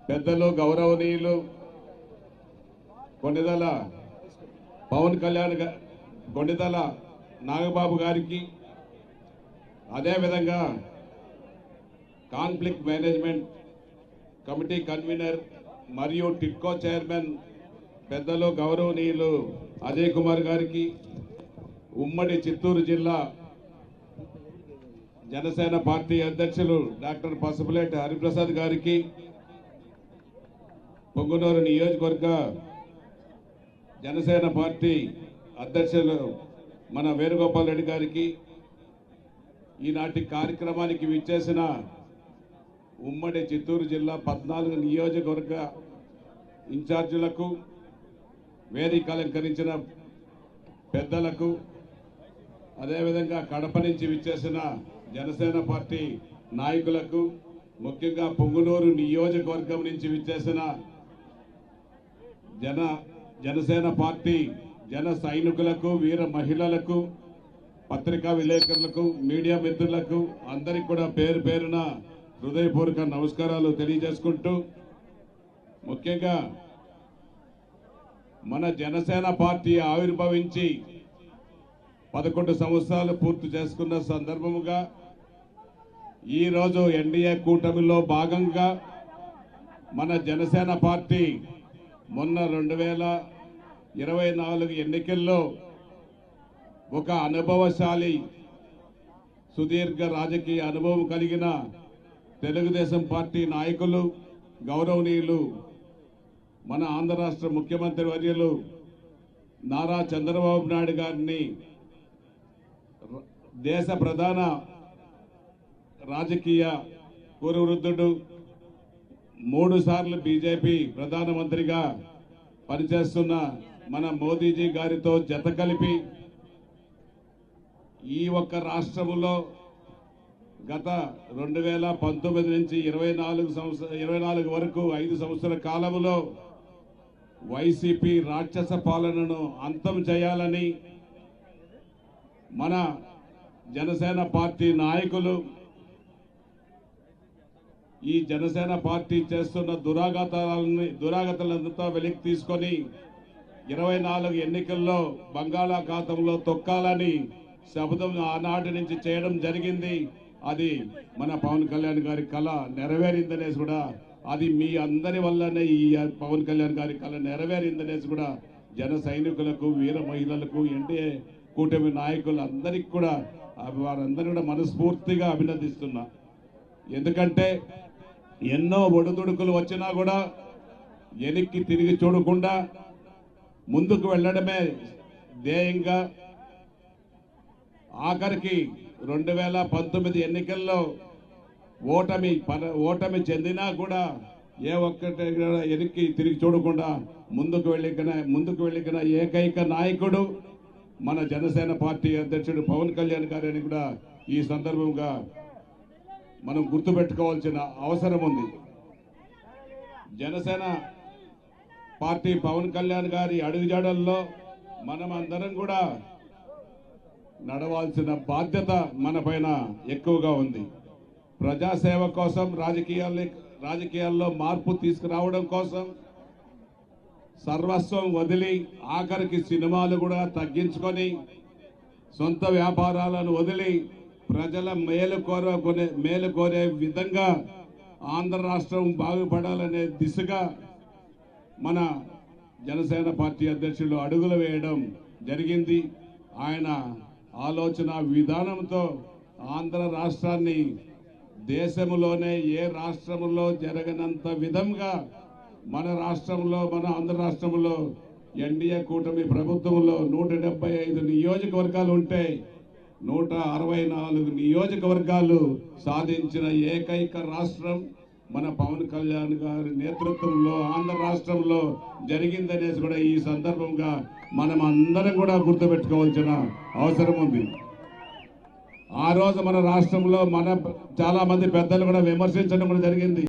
పెద్దలు గౌరవనీయులు కొణిదెల పవన్ కళ్యాణ్ కొణిదెల నాగబాబు గారికి అదేవిధంగా కాన్ఫ్లిక్ట్ మేనేజ్మెంట్ కమిటీ కన్వీనర్ మరియు టిట్కో చైర్మన్ పెద్దలు గౌరవనీయులు అజయ్ కుమార్ గారికి ఉమ్మడి చిత్తూరు జిల్లా జనసేన పార్టీ అధ్యక్షులు డాక్టర్ పసుపులేటి హరిప్రసాద్ గారికి పొంగునూరు నియోజకవర్గ జనసేన పార్టీ అధ్యక్షులు మన వేణుగోపాల్ రెడ్డి గారికి ఈనాటి కార్యక్రమానికి విచ్చేసిన ఉమ్మడి చిత్తూరు జిల్లా 14 నియోజకవర్గ ఇన్ఛార్జీలకు వేదిక అలంకరించిన పెద్దలకు అదేవిధంగా కడప నుంచి విచ్చేసిన జనసేన పార్టీ నాయకులకు ముఖ్యంగా పొంగునూరు నియోజకవర్గం నుంచి విచ్చేసిన జనసేన పార్టీ జన సైనికులకు వీర మహిళలకు పత్రికా విలేకరులకు మీడియా మిత్రులకు అందరికీ కూడా పేరు పేరున హృదయపూర్వక నమస్కారాలు తెలియజేసుకుంటూ ముఖ్యంగా మన జనసేన పార్టీ ఆవిర్భవించి 11 సంవత్సరాలు పూర్తి చేసుకున్న సందర్భముగా ఈరోజు ఎన్డీఏ కూటమిలో భాగంగా మన జనసేన పార్టీ మొన్న 2024 ఎన్నికల్లో ఒక అనుభవశాలి సుదీర్ఘ రాజకీయ అనుభవం కలిగిన తెలుగుదేశం పార్టీ నాయకులు గౌరవనీయులు మన ఆంధ్ర రాష్ట్ర ముఖ్యమంత్రి వర్యులు నారా చంద్రబాబు నాయుడు గారిని దేశ ప్రధాన రాజకీయ కురువృద్ధుడు 3 సార్లు బీజేపీ ప్రధానమంత్రిగా పనిచేస్తున్న మన మోదీజీ గారితో జత కలిపి ఈ ఒక్క రాష్ట్రంలో గత 2019 నుంచి 24 వరకు 5 సంవత్సరాల కాలంలో వైసీపీ రాక్షస పాలనను అంతం చేయాలని మన జనసేన పార్టీ నాయకులు ఈ జనసేన పార్టీ చేస్తున్న దురాగతాలంతా వెలికి తీసుకొని 24 ఎన్నికల్లో బంగాళాఖాతంలో తొక్కాలని శపథం ఆనాటి నుంచి చేయడం జరిగింది. అది మన పవన్ కళ్యాణ్ గారి కళ నెరవేరిందనేసి కూడా అది మీ అందరి వల్లనే ఈ పవన్ కళ్యాణ్ గారి కళ నెరవేరిందనేసి కూడా జన సైనికులకు వీర మహిళలకు ఎన్డీఏ కూటమి నాయకులు అందరికీ కూడా వారందరూ కూడా మనస్ఫూర్తిగా అభినందిస్తున్నా. ఎందుకంటే ఎన్నో ఒడిదుడుకులు వచ్చినా కూడా వెనక్కి తిరిగి చూడకుండా ముందుకు వెళ్ళడమే ధ్యేయంగా ఆఖరికి 2019 ఎన్నికల్లో ఓటమి చెందినా కూడా ఏ ఒక్కటి వెనక్కి తిరిగి చూడకుండా ముందుకు వెళ్ళిన ఏకైక నాయకుడు మన జనసేన పార్టీ అధ్యక్షుడు పవన్ కళ్యాణ్ గారని కూడా ఈ సందర్భంగా మనం గుర్తుపెట్టుకోవాల్సిన అవసరం ఉంది. జనసేన పార్టీ పవన్ కళ్యాణ్ గారి అడుగుజాడల్లో మనం అందరం కూడా నడవాల్సిన బాధ్యత మన పైన ఎక్కువగా ఉంది. ప్రజాసేవ కోసం రాజకీయాల్లో మార్పు తీసుకురావడం కోసం సర్వస్వం వదిలి ఆఖరికి సినిమాలు కూడా తగ్గించుకొని సొంత వ్యాపారాలను వదిలి ప్రజల మేలు కోరే విధంగా ఆంధ్ర రాష్ట్రం బాగుపడాలనే దిశగా మన జనసేన పార్టీ అధ్యక్షులు అడుగులు వేయడం జరిగింది. ఆయన ఆలోచన విధానంతో ఆంధ్ర రాష్ట్రాన్ని దేశంలోనే ఏ రాష్ట్రంలో జరగనంత విధంగా మన ఆంధ్ర రాష్ట్రంలో ఎన్డీఏ కూటమి ప్రభుత్వంలో 175 నియోజకవర్గాలు ఉంటే 164 నియోజకవర్గాలు సాధించిన ఏకైక రాష్ట్రం మన పవన్ కళ్యాణ్ గారి నేతృత్వంలో ఆంధ్ర రాష్ట్రంలో జరిగిందనేసి కూడా ఈ సందర్భంగా మనం అందరం కూడా గుర్తుపెట్టుకోవాల్సిన అవసరం ఉంది. ఆ రోజు మన రాష్ట్రంలో చాలా మంది పెద్దలు కూడా విమర్శించడం కూడా జరిగింది.